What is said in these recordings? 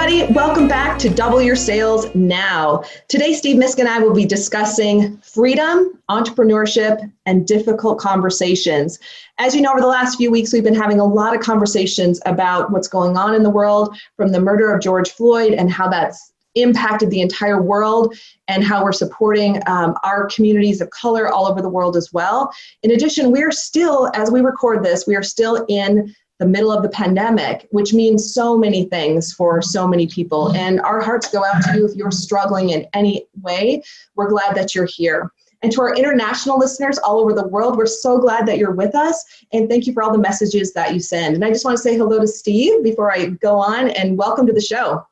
everybody. Welcome back to Double Your Sales Now. Today, Steve Miska and I will be discussing freedom, entrepreneurship, and difficult conversations. As you know, over the last few weeks, we've been having a lot of conversations about what's going on in the world, from the murder of George Floyd and how that's impacted the entire world, and how we're supporting our communities of color all over the world as well. In addition, we are still, as we record this, we are still in the middle of the pandemic, which means so many things for so many people. And our hearts go out to you if you're struggling in any way. We're glad that you're here. And to our international listeners all over the world, we're so glad that you're with us. And thank you for all the messages that you send. And I just want to say hello to Steve before I go on, and welcome to the show.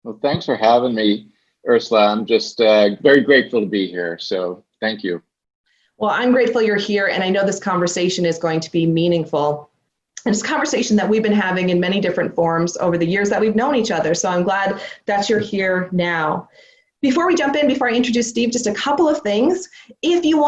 Well, thanks for having me, Ursula. I'm just very grateful to be here. So thank you. Well, I'm grateful you're here. And I know this conversation is going to be meaningful. And it's a conversation that we've been having in many different forms over the years that we've known each other. So I'm glad that you're here now. Before we jump in, before I introduce Steve, just a couple of things. If you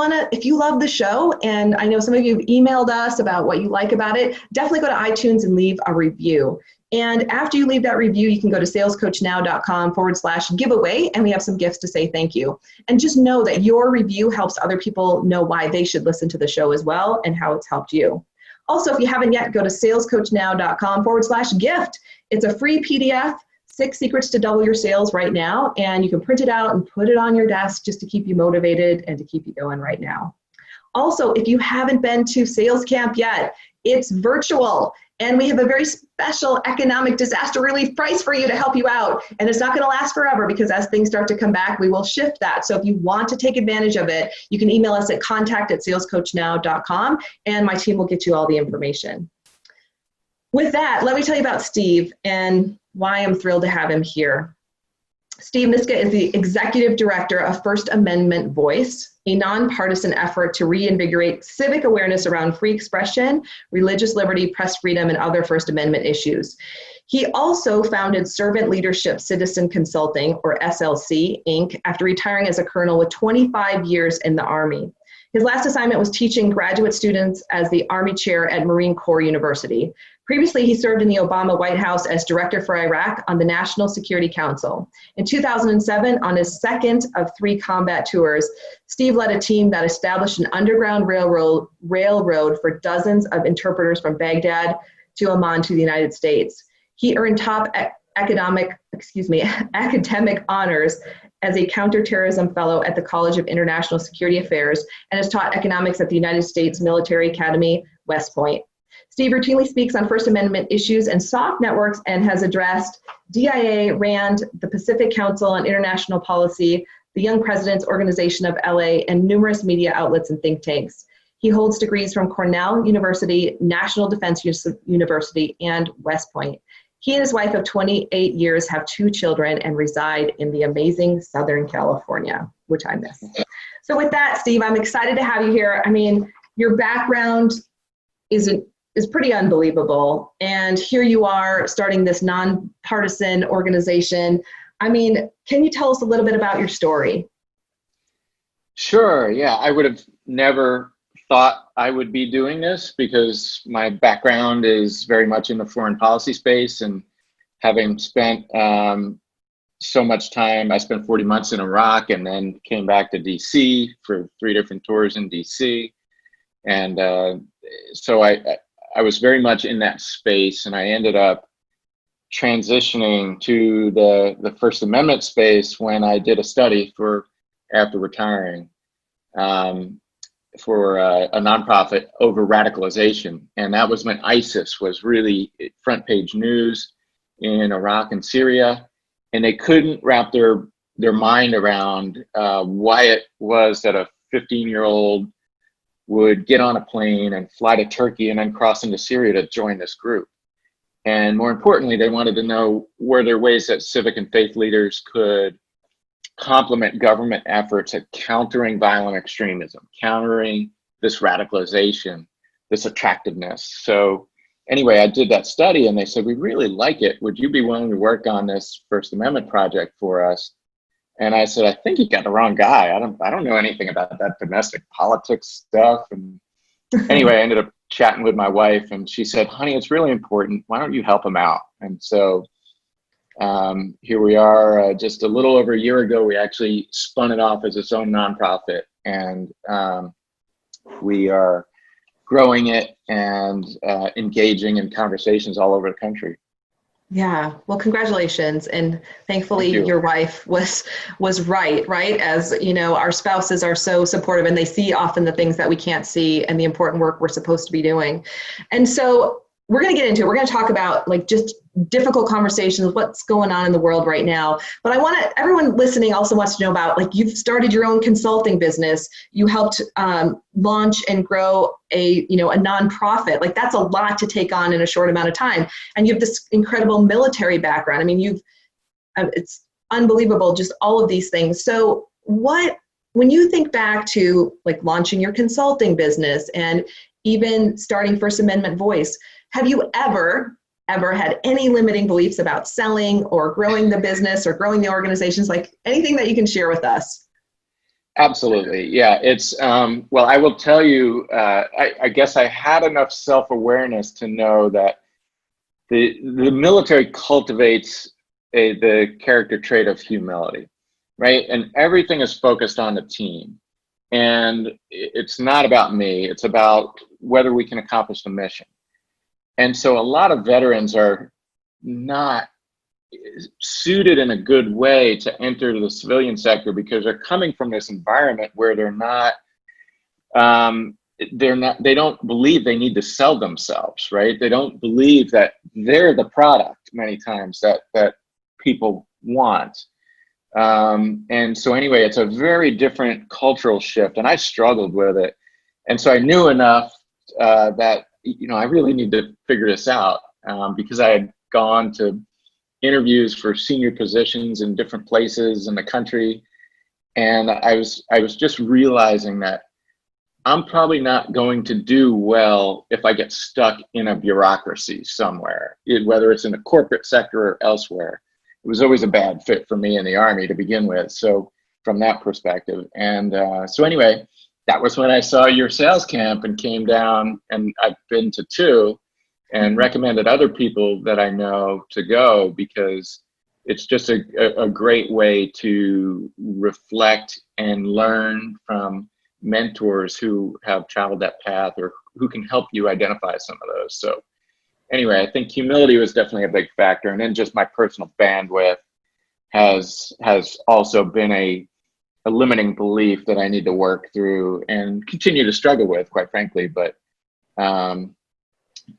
love the show, and I know some of you have emailed us about what you like about it, definitely go to iTunes and leave a review. And after you leave that review, you can go to salescoachnow.com/giveaway, and we have some gifts to say thank you. And just know that your review helps other people know why they should listen to the show as well and how it's helped you. Also, if you haven't yet, go to salescoachnow.com/gift. It's a free PDF, 6 secrets to double your sales right now. And you can print it out and put it on your desk just to keep you motivated and to keep you going right now. Also, if you haven't been to Sales Camp yet, it's virtual. And we have a very special economic disaster relief price for you to help you out. And it's not going to last forever, because as things start to come back, we will shift that. So if you want to take advantage of it, you can email us at contact@salescoachnow.com, and my team will get you all the information. With that, let me tell you about Steve and why I'm thrilled to have him here. Steve Miska is the Executive Director of First Amendment Voice, a nonpartisan effort to reinvigorate civic awareness around free expression, religious liberty, press freedom, and other First Amendment issues. He also founded Servant Leadership Citizen Consulting, or SLC, Inc., after retiring as a colonel with 25 years in the Army. His last assignment was teaching graduate students as the Army Chair at Marine Corps University. Previously, he served in the Obama White House as Director for Iraq on the National Security Council. In 2007, on his second of 3 combat tours, Steve led a team that established an underground railroad for dozens of interpreters from Baghdad to Amman to the United States. He earned top academic honors as a counterterrorism fellow at the College of International Security Affairs, and has taught economics at the United States Military Academy, West Point. Steve routinely speaks on First Amendment issues and soft networks, and has addressed DIA, RAND, the Pacific Council on International Policy, the Young President's Organization of LA, and numerous media outlets and think tanks. He holds degrees from Cornell University, National Defense University, and West Point. He and his wife of 28 years have 2 children and reside in the amazing Southern California, which I miss. So with that, Steve, I'm excited to have you here. I mean, your background is pretty unbelievable. And here you are starting this nonpartisan organization. I mean, can you tell us a little bit about your story? Sure. Yeah, I would have never thought I would be doing this, because my background is very much in the foreign policy space, and having spent so much time, I spent 40 months in Iraq and then came back to DC for 3 different tours in DC. And so I was very much in that space, and I ended up transitioning to the First Amendment space when I did a study after retiring for a nonprofit over radicalization. And that was when ISIS was really front page news in Iraq and Syria, and they couldn't wrap their mind around why it was that a 15-year-old would get on a plane and fly to Turkey and then cross into Syria to join this group. And more importantly, they wanted to know, were there ways that civic and faith leaders could complement government efforts at countering violent extremism, countering this radicalization, this attractiveness. So anyway, I did that study, and they said, we really like it. Would you be willing to work on this First Amendment project for us? And I said, I think you got the wrong guy. I don't know anything about that domestic politics stuff. And anyway, I ended up chatting with my wife, and she said, honey, it's really important. Why don't you help him out? And so here we are, just a little over a year ago, we actually spun it off as its own nonprofit, and we are growing it and engaging in conversations all over the country. Yeah, well, congratulations, and thankfully your wife was right. As you know, our spouses are so supportive, and they see often the things that we can't see and the important work we're supposed to be doing. And so we're going to get into it. We're going to talk about like just difficult conversations, what's going on in the world right now. But everyone listening also wants to know about, like, you've started your own consulting business. You helped launch and grow a nonprofit. Like, that's a lot to take on in a short amount of time. And you have this incredible military background. I mean, it's unbelievable, just all of these things. So when you think back to like launching your consulting business and even starting First Amendment Voice, have you ever had any limiting beliefs about selling or growing the business or growing the organizations? Like, anything that you can share with us? Absolutely. Yeah, it's, well, I will tell you, I guess I had enough self-awareness to know that the military cultivates the character trait of humility, right? And everything is focused on the team. And it's not about me, it's about whether we can accomplish the mission. And so a lot of veterans are not suited in a good way to enter the civilian sector because they're coming from this environment where they don't believe they need to sell themselves, right? They don't believe that they're the product many times that people want. And so anyway, it's a very different cultural shift, and I struggled with it. And so I knew enough that I really need to figure this out, because I had gone to interviews for senior positions in different places in the country. And I was just realizing that I'm probably not going to do well if I get stuck in a bureaucracy somewhere, whether it's in the corporate sector or elsewhere. It was always a bad fit for me in the Army to begin with. So from that perspective. And so anyway, that was when I saw your sales camp and came down, and I've been to 2 and recommended other people that I know to go, because it's just a great way to reflect and learn from mentors who have traveled that path or who can help you identify some of those. So anyway, I think humility was definitely a big factor. And then just my personal bandwidth has also been a limiting belief that I need to work through and continue to struggle with, quite frankly. But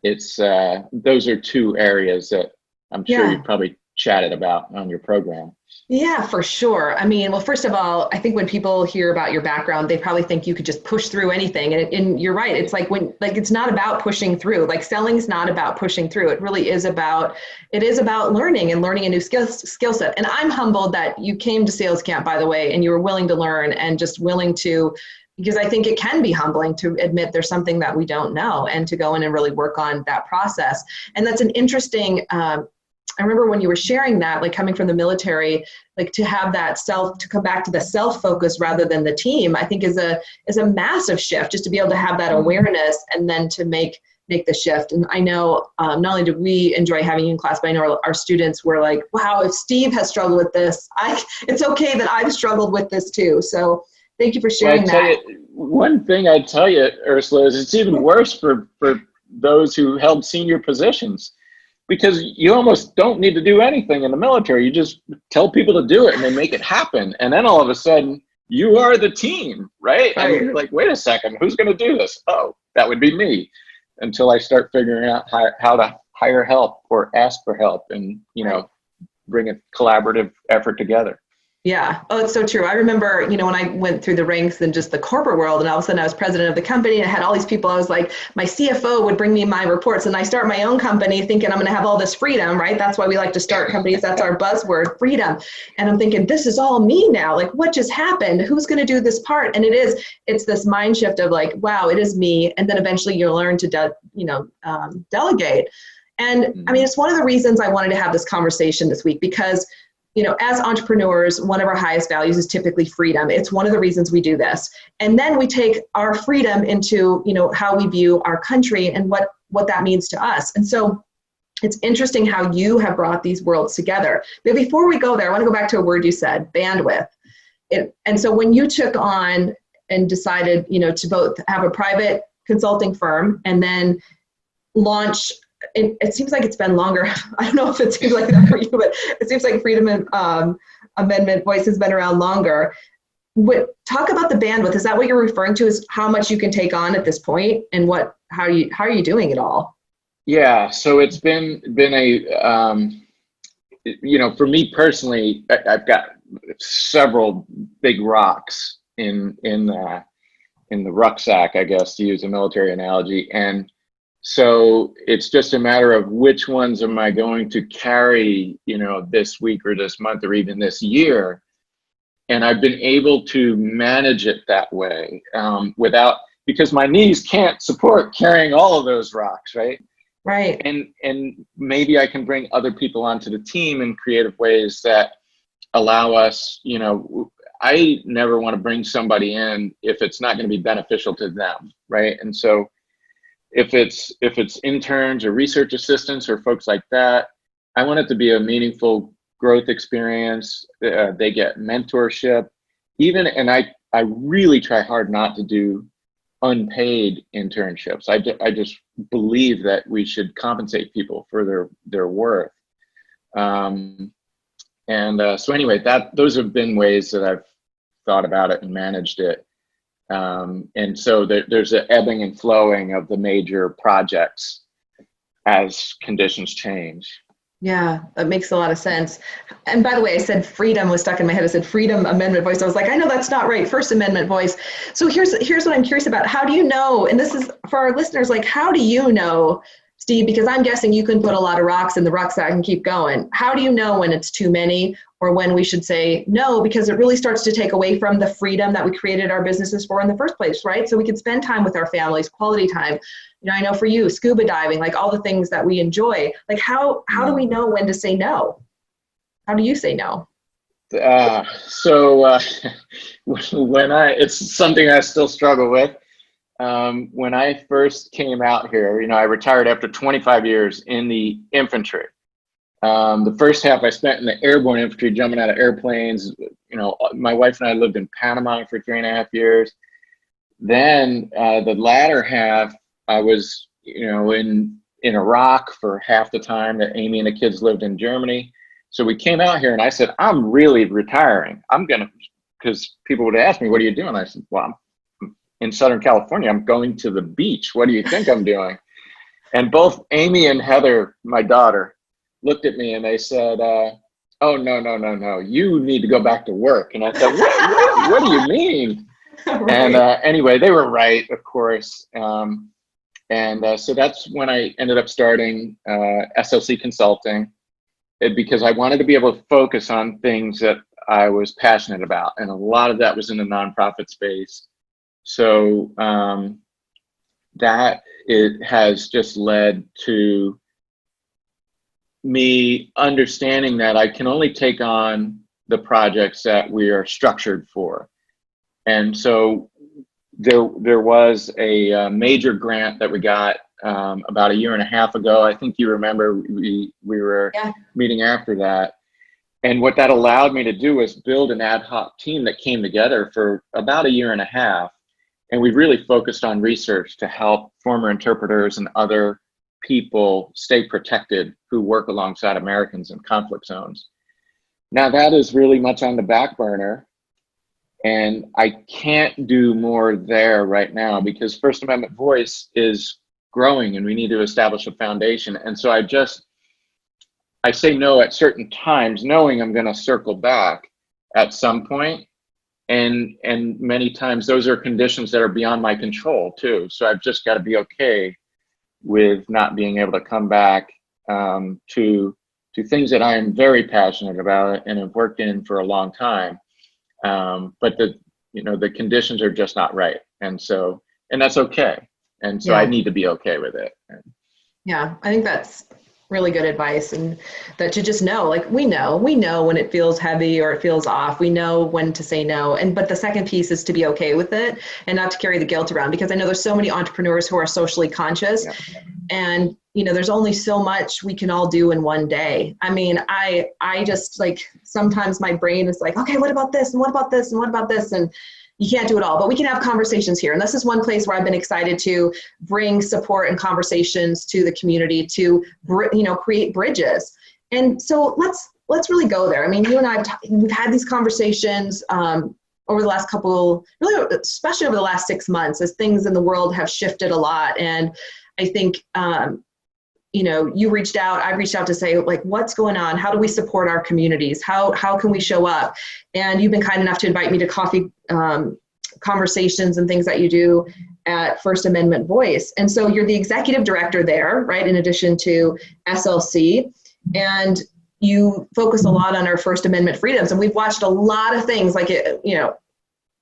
it's those are 2 areas that I'm sure you probably chatted about on your program. Yeah, for sure. I mean, well, first of all, I think when people hear about your background, they probably think you could just push through anything. And you're right. It's like it's not about pushing through. Like, selling is not about pushing through. It really is about learning and learning a new skill set. And I'm humbled that you came to sales camp, by the way, and you were willing to learn and just willing to, because I think it can be humbling to admit there's something that we don't know and to go in and really work on that process. And that's an interesting, I remember when you were sharing that, like coming from the military, like to have that to come back to the self focus rather than the team, I think is a massive shift, just to be able to have that awareness and then to make the shift. And I know not only do we enjoy having you in class, but I know our students were like, wow, if Steve has struggled with this, it's okay that I've struggled with this too. So thank you for sharing that. One thing I'd tell you, Ursula, is it's even worse for those who held senior positions, because you almost don't need to do anything in the military. You just tell people to do it and they make it happen. And then all of a sudden you are the team, right? I mean, like, wait a second, who's going to do this? Oh, that would be me, until I start figuring out how to hire help or ask for help and, bring a collaborative effort together. Yeah. Oh, it's so true. I remember, when I went through the ranks in just the corporate world, and all of a sudden I was president of the company and I had all these people. I was like, my CFO would bring me my reports, and I start my own company thinking I'm going to have all this freedom, right? That's why we like to start companies. That's our buzzword, freedom. And I'm thinking, this is all me now. Like, what just happened? Who's going to do this part? And it's this mind shift of like, wow, it is me. And then eventually you learn to, delegate. And I mean, it's one of the reasons I wanted to have this conversation this week, because as entrepreneurs, one of our highest values is typically freedom. It's one of the reasons we do this. And then we take our freedom into, how we view our country and what that means to us. And so it's interesting how you have brought these worlds together. But before we go there, I want to go back to a word you said, bandwidth. And so when you took on and decided, to both have a private consulting firm and then launch, it seems like it's been longer. I don't know if it seems like that for you, but it seems like Freedom Amendment Voice has been around longer. Talk about the bandwidth. Is that what you're referring to, is how much you can take on at this point, and how are you doing it all? Yeah, so it's been a, for me personally, I've got several big rocks in the rucksack, I guess, to use a military analogy. And so it's just a matter of which ones am I going to carry, this week or this month or even this year. And I've been able to manage it that way because my knees can't support carrying all of those rocks, right? Right. And maybe I can bring other people onto the team in creative ways that allow us, I never want to bring somebody in if it's not going to be beneficial to them, right? And so if it's interns or research assistants or folks like that, I want it to be a meaningful growth experience. They get mentorship, and I really try hard not to do unpaid internships. I just believe that we should compensate people for their worth. So anyway, those have been ways that I've thought about it and managed it. And so there's an ebbing and flowing of the major projects as conditions change. Yeah, that makes a lot of sense. And by the way, I said freedom was stuck in my head. I said Freedom Amendment Voice. I was like, I know that's not right. First Amendment Voice. So here's what I'm curious about. How do you know, and this is for our listeners, like, how do you know, Steve, because I'm guessing you can put a lot of rocks in the rucksack and keep going. How do you know when it's too many or when we should say no? Because it really starts to take away from the freedom that we created our businesses for in the first place, right? So we can spend time with our families, quality time. I know for you, scuba diving, like all the things that we enjoy. Like how do we know when to say no? How do you say no? It's something I still struggle with. When I first came out here, I retired after 25 years in the infantry. The first half I spent in the airborne infantry, jumping out of airplanes. My wife and I lived in Panama for 3.5 years. Then the latter half, I was, in Iraq for half the time that Amy and the kids lived in Germany. So we came out here and I said, I'm really retiring. Because people would ask me, what are you doing? I said, well, I'm in Southern California. I'm going to the beach. What do you think I'm doing? And both Amy and Heather, my daughter, looked at me and they said, oh, no. You need to go back to work. And I said, what do you mean? Right. And anyway, they were right, of course. So that's when I ended up starting SLC Consulting, because I wanted to be able to focus on things that I was passionate about. And a lot of that was in the nonprofit space. So that it has just led to me understanding that I can only take on the projects that we are structured for. And so there was a major grant that we got about 1.5 years ago. I think you remember we were meeting after that. And what that allowed me to do was build an ad hoc team that came together for about 1.5 years. And we really focused on research to help former interpreters and other people stay protected who work alongside Americans in conflict zones. Now that is really much on the back burner. And I can't do more there right now because First Amendment Voice is growing and we need to establish a foundation. And so I say no at certain times, knowing I'm going to circle back at some point. And many times those are conditions that are beyond my control too. So I've just got to be okay with not being able to come back to things that I am very passionate about and have worked in for a long time. But the conditions are just not right. And that's okay. And so I need to be okay with it. Yeah, I think that's Really good advice. And that to just know, like we know when it feels heavy or it feels off. We know when to say no. But the second piece is to be okay with it and not to carry the guilt around, because I know there's so many entrepreneurs who are socially conscious. Yeah. And there's only so much we can all do in one day. I mean, I just like, sometimes my brain is like, okay, what about this? And what about this? And what about this? And you can't do it all, but we can have conversations here. And this is one place where I've been excited to bring support and conversations to the community to, create bridges. And so let's really go there. I mean, you and I, we've had these conversations over the last couple, really, especially over the last 6 months, as things in the world have shifted a lot. And I think, you reached out, I reached out to say, like, what's going on? How do we support our communities? How can we show up? And you've been kind enough to invite me to coffee conversations and things that you do at First Amendment Voice. And so you're the executive director there, right? In addition to SLC, and you focus a lot on our First Amendment freedoms. And we've watched a lot of things like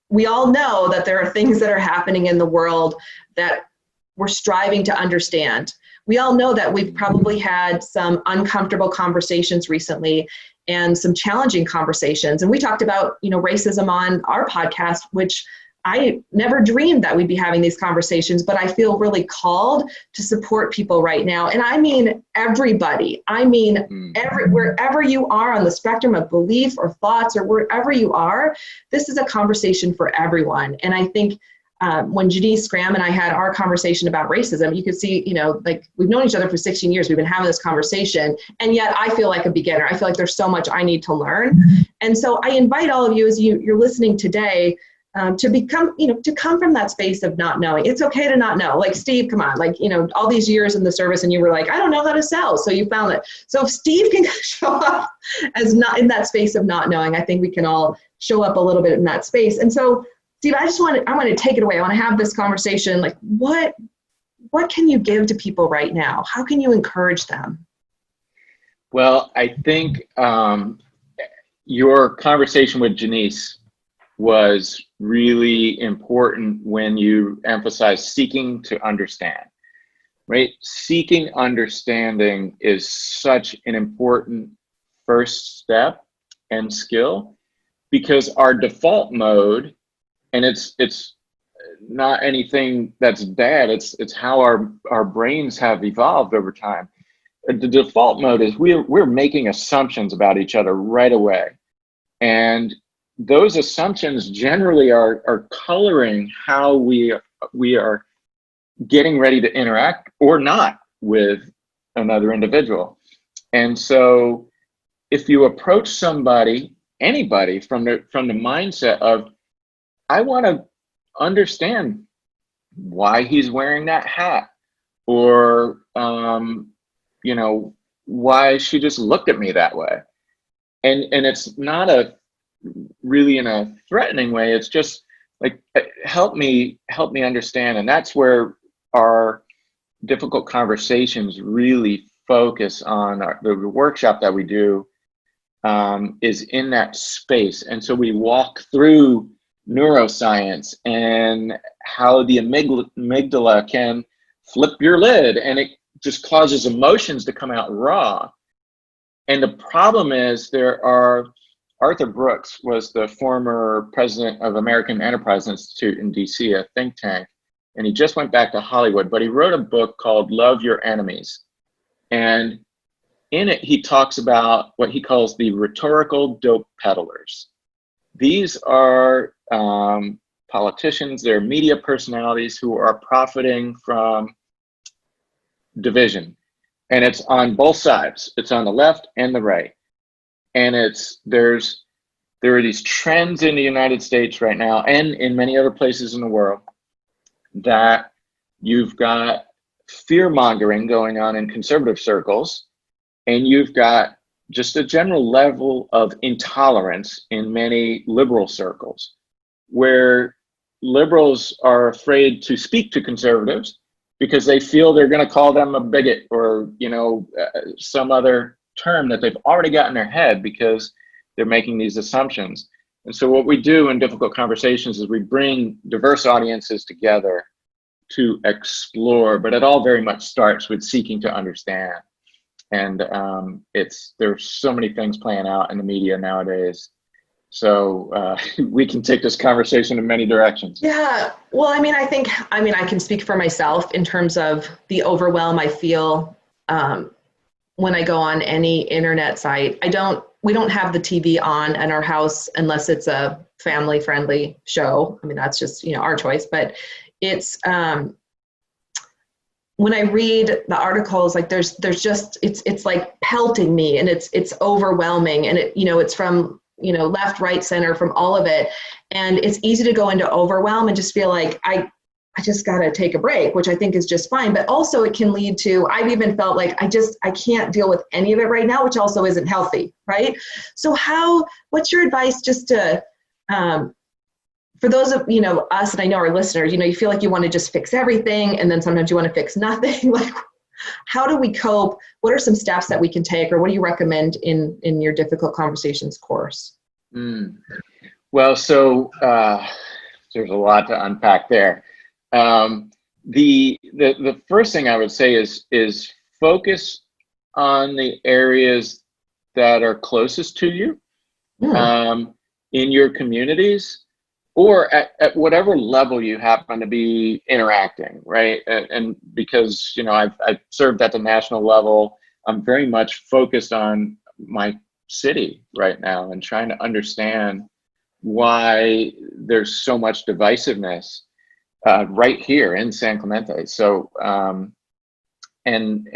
we all know that there are things that are happening in the world that we're striving to understand. We all know that we've probably had some uncomfortable conversations recently and some challenging conversations. And we talked about, racism on our podcast, which I never dreamed that we'd be having these conversations, but I feel really called to support people right now. And I mean, everybody. I mean, wherever you are on the spectrum of belief or thoughts or wherever you are, this is a conversation for everyone. And I think when Janice Scram and I had our conversation about racism, you could see, like we've known each other for 16 years. We've been having this conversation, and yet I feel like a beginner. I feel like there's so much I need to learn. And so I invite all of you, as you're listening today, to become, to come from that space of not knowing. It's okay to not know. Like Steve, come on, like, all these years in the service, and you were like, I don't know how to sell. So you found it. So if Steve can show up as not in that space of not knowing, I think we can all show up a little bit in that space. And so Steve, I want to take it away. I want to have this conversation. Like, what can you give to people right now? How can you encourage them? Well, I think your conversation with Janice was really important when you emphasize seeking to understand, right? Seeking understanding is such an important first step and skill, because our default mode, and it's not anything that's bad, it's how our brains have evolved over time. The default mode is we're making assumptions about each other right away. And those assumptions generally are coloring how we are getting ready to interact or not with another individual. And so if you approach anybody from the mindset of, I want to understand why he's wearing that hat, or why she just looked at me that way, and it's not really in a threatening way. It's just like, help me understand. And that's where our difficult conversations really focus on. The workshop that we do is in that space. And so we walk through neuroscience and how the amygdala can flip your lid, and it just causes emotions to come out raw. And the problem is Arthur Brooks was the former president of American Enterprise Institute in DC, a think tank, and he just went back to Hollywood, but he wrote a book called Love Your Enemies. And in it, he talks about what he calls the rhetorical dope peddlers. These are politicians, they're media personalities who are profiting from division. And it's on both sides. It's on the left and the right. And there are these trends in the United States right now, and in many other places in the world, that you've got fear-mongering going on in conservative circles, and you've got just a general level of intolerance in many liberal circles, where liberals are afraid to speak to conservatives because they feel they're going to call them a bigot, or some other term that they've already got in their head because they're making these assumptions. And so what we do in difficult conversations is we bring diverse audiences together to explore, but it all very much starts with seeking to understand. And there's so many things playing out in the media nowadays. So we can take this conversation in many directions. Yeah. Well, I can speak for myself in terms of the overwhelm I feel when I go on any internet site. We don't have the TV on in our house unless it's a family friendly show. I mean, that's just, our choice, but it's, when I read the articles, like there's just, it's like pelting me, and it's overwhelming, and it's from, left, right, center, from all of it. And it's easy to go into overwhelm and just feel like I just got to take a break, which I think is just fine. But also it can lead to, I've even felt like I can't deal with any of it right now, which also isn't healthy, right? So what's your advice just to, for those of, us, and I know our listeners, you feel like you want to just fix everything, and then sometimes you want to fix nothing. Like, how do we cope? What are some steps that we can take, or what do you recommend in your difficult conversations course? Well, so there's a lot to unpack there. The first thing I would say is focus on the areas that are closest to you, in your communities, or at whatever level you happen to be interacting, right? And because, I've served at the national level, I'm very much focused on my city right now and trying to understand why there's so much divisiveness right here in San Clemente. So, and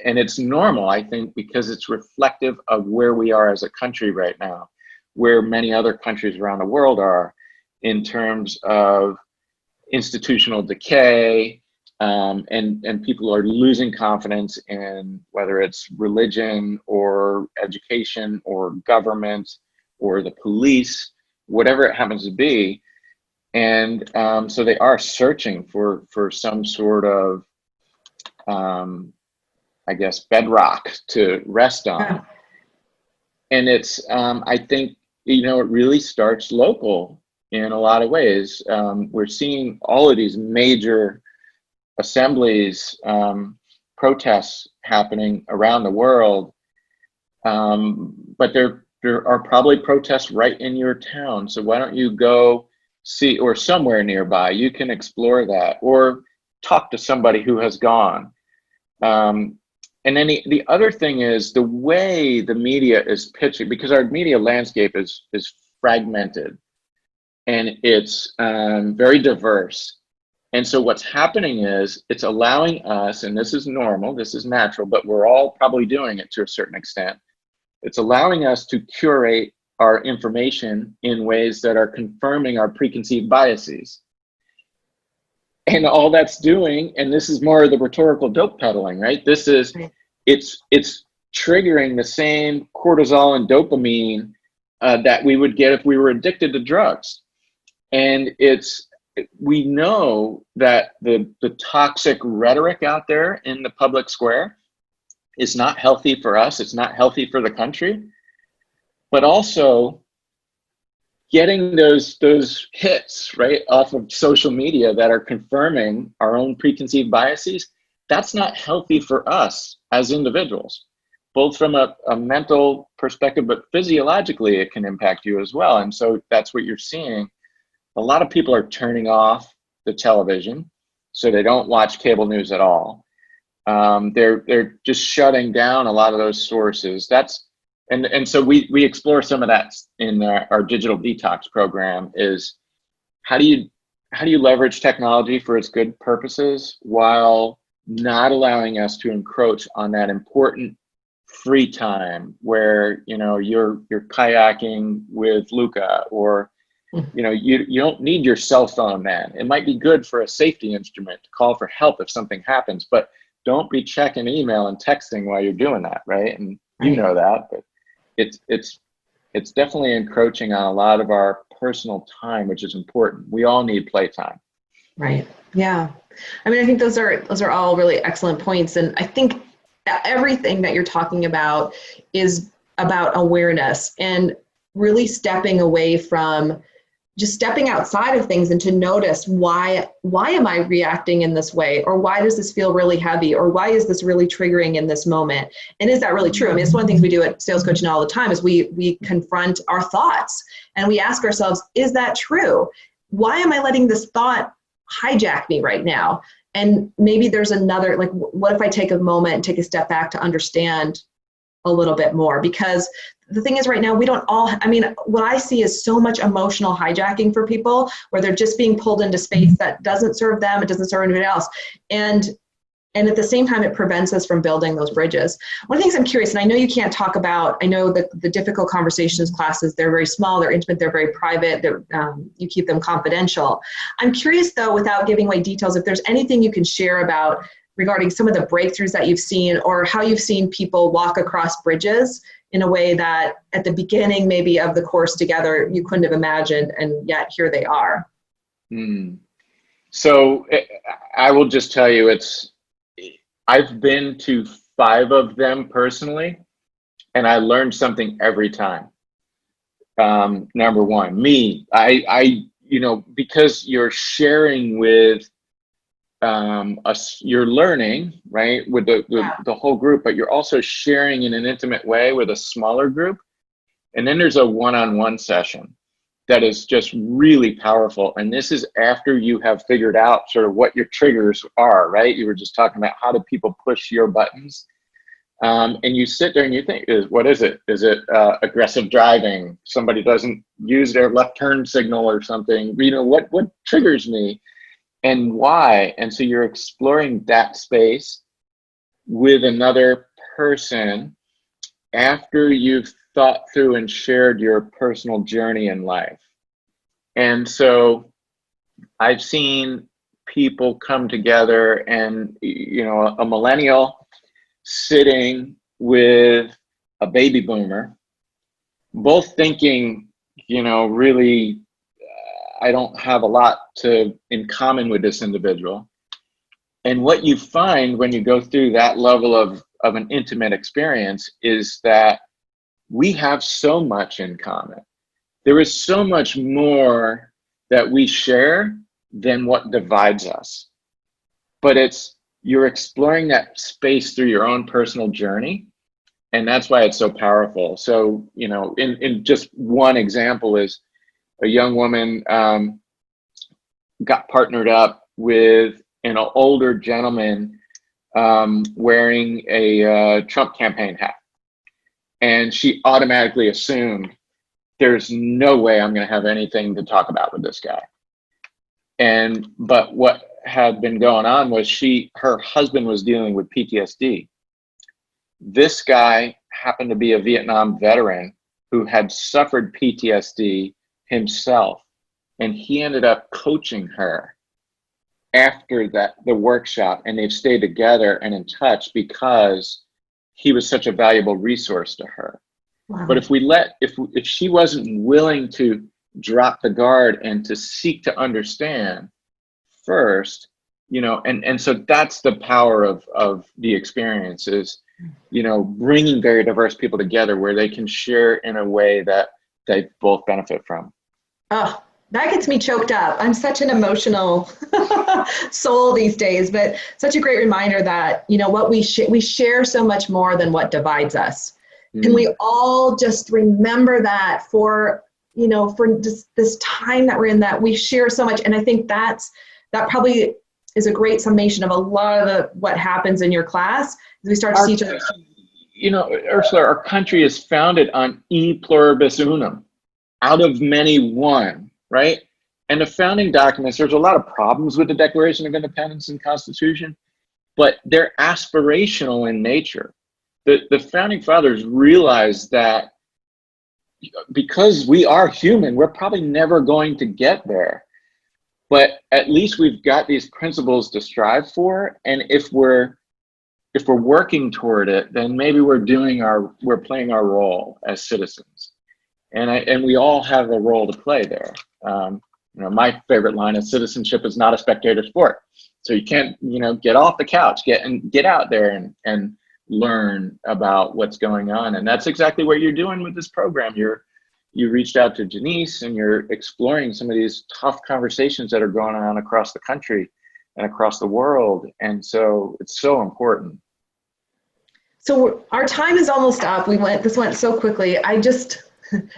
it's normal, I think, because it's reflective of where we are as a country right now, where many other countries around the world are in terms of institutional decay, and people are losing confidence in whether it's religion or education or government or the police, whatever it happens to be. And so they are searching for some sort of, bedrock to rest on. Yeah. And it's, I think, it really starts local in a lot of ways. We're seeing all of these major assemblies, protests happening around the world, but there are probably protests right in your town. So why don't you go see, or somewhere nearby, you can explore that, or talk to somebody who has gone. And then the other thing is the way the media is pitching, because our media landscape is fragmented, and it's very diverse. And so what's happening is it's allowing us, and this is normal, this is natural, but we're all probably doing it to a certain extent. It's allowing us to curate our information in ways that are confirming our preconceived biases. And all that's doing, and this is more of the rhetorical dope peddling, right? This is, it's triggering the same cortisol and dopamine that we would get if we were addicted to drugs. And we know that the toxic rhetoric out there in the public square is not healthy for us. It's not healthy for the country, but also getting those hits right off of social media that are confirming our own preconceived biases, that's not healthy for us as individuals, both from a mental perspective, but physiologically it can impact you as well. And so that's what you're seeing. A lot of people are turning off the television, so they don't watch cable news at all. They're just shutting down a lot of those sources. And so we explore some of that in our digital detox program. Is how do you leverage technology for its good purposes while not allowing us to encroach on that important free time where you're kayaking with Luca, or you don't need your cell phone then. It might be good for a safety instrument to call for help if something happens, but don't be checking email and texting while you're doing that, right? And you know that, but it's definitely encroaching on a lot of our personal time, which is important. We all need playtime. Right. Yeah. I mean, I think those are all really excellent points. And I think everything that you're talking about is about awareness and really stepping away from just stepping outside of things and to notice why am I reacting in this way, or why does this feel really heavy, or why is this really triggering in this moment, and is that really true? I mean, it's one of the things we do at Sales Coaching all the time is we confront our thoughts and we ask ourselves, is that true? Why am I letting this thought hijack me right now? And maybe there's another, like, what if I take a moment and take a step back to understand a little bit more? Because the thing is, right now, we don't all, I mean, what I see is so much emotional hijacking for people where they're just being pulled into space that doesn't serve them, it doesn't serve anybody else. And at the same time, it prevents us from building those bridges. One of the things I'm curious, and I know you can't talk about, I know that the difficult conversations classes, they're very small, they're intimate, they're very private, you keep them confidential. I'm curious though, without giving away details, if there's anything you can share about regarding some of the breakthroughs that you've seen, or how you've seen people walk across bridges in a way that at the beginning maybe of the course together you couldn't have imagined, and yet here they are. So I will just tell you, I've been to 5 of them personally, and I learned something every time. Number one, I because you're sharing with us, you're learning, right, with the whole group, but you're also sharing in an intimate way with a smaller group. And then there's a one-on-one session that is just really powerful. And this is after you have figured out sort of what your triggers are, right? You were just talking about how do people push your buttons. And you sit there and you think, what is it? Is it aggressive driving? Somebody doesn't use their left turn signal or something? What triggers me? And why? And so you're exploring that space with another person after you've thought through and shared your personal journey in life. And so I've seen people come together and, a millennial sitting with a baby boomer, both thinking, really, I don't have a lot in common with this individual. And what you find when you go through that level of an intimate experience is that we have so much in common. There is so much more that we share than what divides us. But you're exploring that space through your own personal journey. And that's why it's so powerful. So, in just one example is a young woman got partnered up with an older gentleman wearing a Trump campaign hat. And she automatically assumed there's no way I'm going to have anything to talk about with this guy. But what had been going on was her husband was dealing with PTSD. This guy happened to be a Vietnam veteran who had suffered PTSD himself, and he ended up coaching her after the workshop, and they've stayed together and in touch because he was such a valuable resource to her. Wow. But if she wasn't willing to drop the guard and to seek to understand first, and so that's the power of the experience is, bringing very diverse people together where they can share in a way that they both benefit from. Oh, that gets me choked up. I'm such an emotional soul these days, but such a great reminder that, what we share so much more than what divides us. Can we all just remember that for just this time that we're in, that we share so much? And I think that probably is a great summation of a lot of what happens in your class as we start to see each other. Ursula, our country is founded on e pluribus unum, out of many one, right? And the founding documents, there's a lot of problems with the Declaration of Independence and Constitution, but they're aspirational in nature. The founding fathers realized that because we are human, we're probably never going to get there. But at least we've got these principles to strive for. And if we're working toward it, then maybe we're playing our role as citizens. And we all have a role to play there. My favorite line is citizenship is not a spectator sport. So you can't, get off the couch, get out there and learn about what's going on. And that's exactly what you're doing with this program. You're you reached out to Janice and you're exploring some of these tough conversations that are going on across the country and across the world. And so it's so important. So our time is almost up. This went so quickly.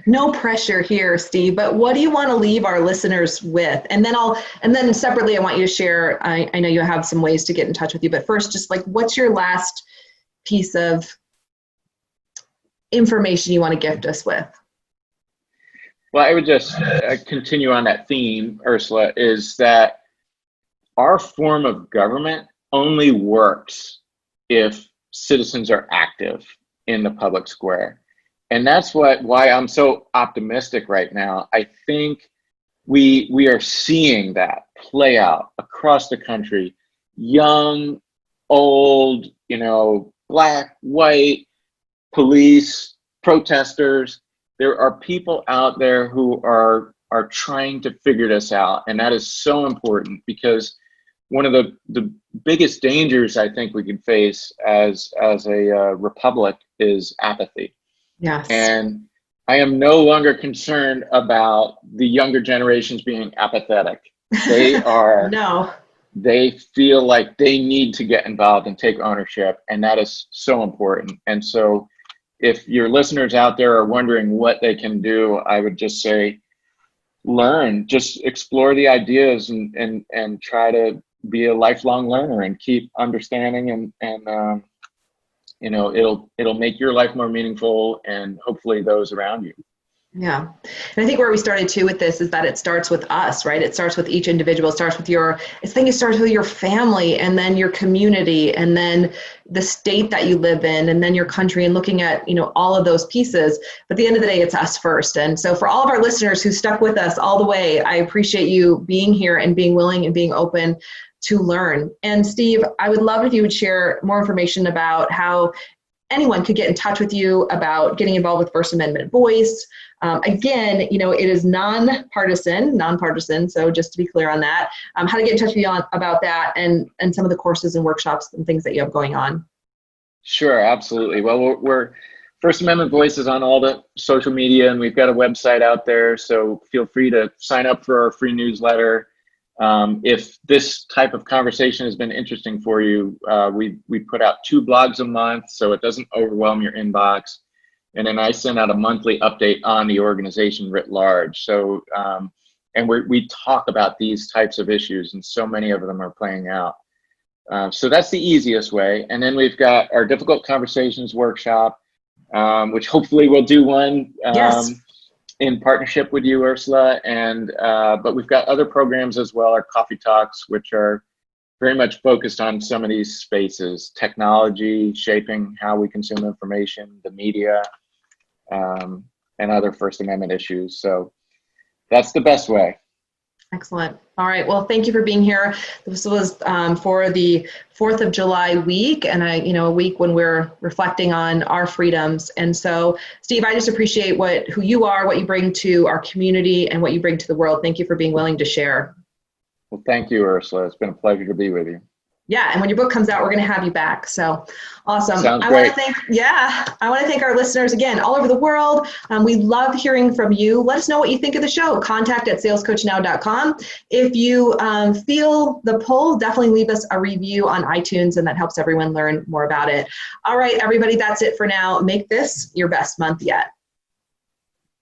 No pressure here, Steve, but what do you want to leave our listeners with? And then separately, I want you to share, I know you have some ways to get in touch with you, but first, just like, what's your last piece of information you want to gift us with? Well, I would just continue on that theme, Ursula, is that our form of government only works if citizens are active in the public square. And that's why I'm so optimistic right now. I think we are seeing that play out across the country. Young, old, black, white, police, protesters. There are people out there who are trying to figure this out. And that is so important, because one of the biggest dangers I think we can face as a republic is apathy. Yes. And I am no longer concerned about the younger generations being apathetic. They are, No. They feel like they need to get involved and take ownership. And that is so important. And so if your listeners out there are wondering what they can do, I would just say, just explore the ideas and try to be a lifelong learner and keep understanding and it'll make your life more meaningful and hopefully those around you. Yeah. And I think where we started too with this is that it starts with us, right? It starts with each individual. It starts with your family, and then your community, and then the state that you live in, and then your country, and looking at, all of those pieces. But at the end of the day, it's us first. And so for all of our listeners who stuck with us all the way, I appreciate you being here and being willing and being open to learn. And Steve, I would love if you would share more information about how anyone could get in touch with you about getting involved with First Amendment Voice. Again, it is nonpartisan. So just to be clear on that, how to get in touch with you about that and some of the courses and workshops and things that you have going on. Sure, absolutely. Well, we're First Amendment Voice is on all the social media, and we've got a website out there. So feel free to sign up for our free newsletter. If this type of conversation has been interesting for you, we put out 2 blogs a month, so it doesn't overwhelm your inbox. And then I send out a monthly update on the organization writ large. So, and we talk about these types of issues, and so many of them are playing out. So that's the easiest way. And then we've got our Difficult Conversations workshop, which hopefully we'll do one. Yes. In partnership with you, Ursula, but we've got other programs as well, our coffee talks, which are very much focused on some of these spaces: technology, shaping how we consume information, the media, and other First Amendment issues. So that's the best way. Excellent. All right. Well, thank you for being here. This was for the 4th of July week, and a week when we're reflecting on our freedoms. And so, Steve, I just appreciate who you are, what you bring to our community, and what you bring to the world. Thank you for being willing to share. Well, thank you, Ursula. It's been a pleasure to be with you. Yeah, and when your book comes out, we're going to have you back. So awesome. Sounds great. I want to thank our listeners again all over the world. We love hearing from you. Let us know what you think of the show. contact@salescoachnow.com. If you feel the pull, definitely leave us a review on iTunes, and that helps everyone learn more about it. All right, everybody, that's it for now. Make this your best month yet.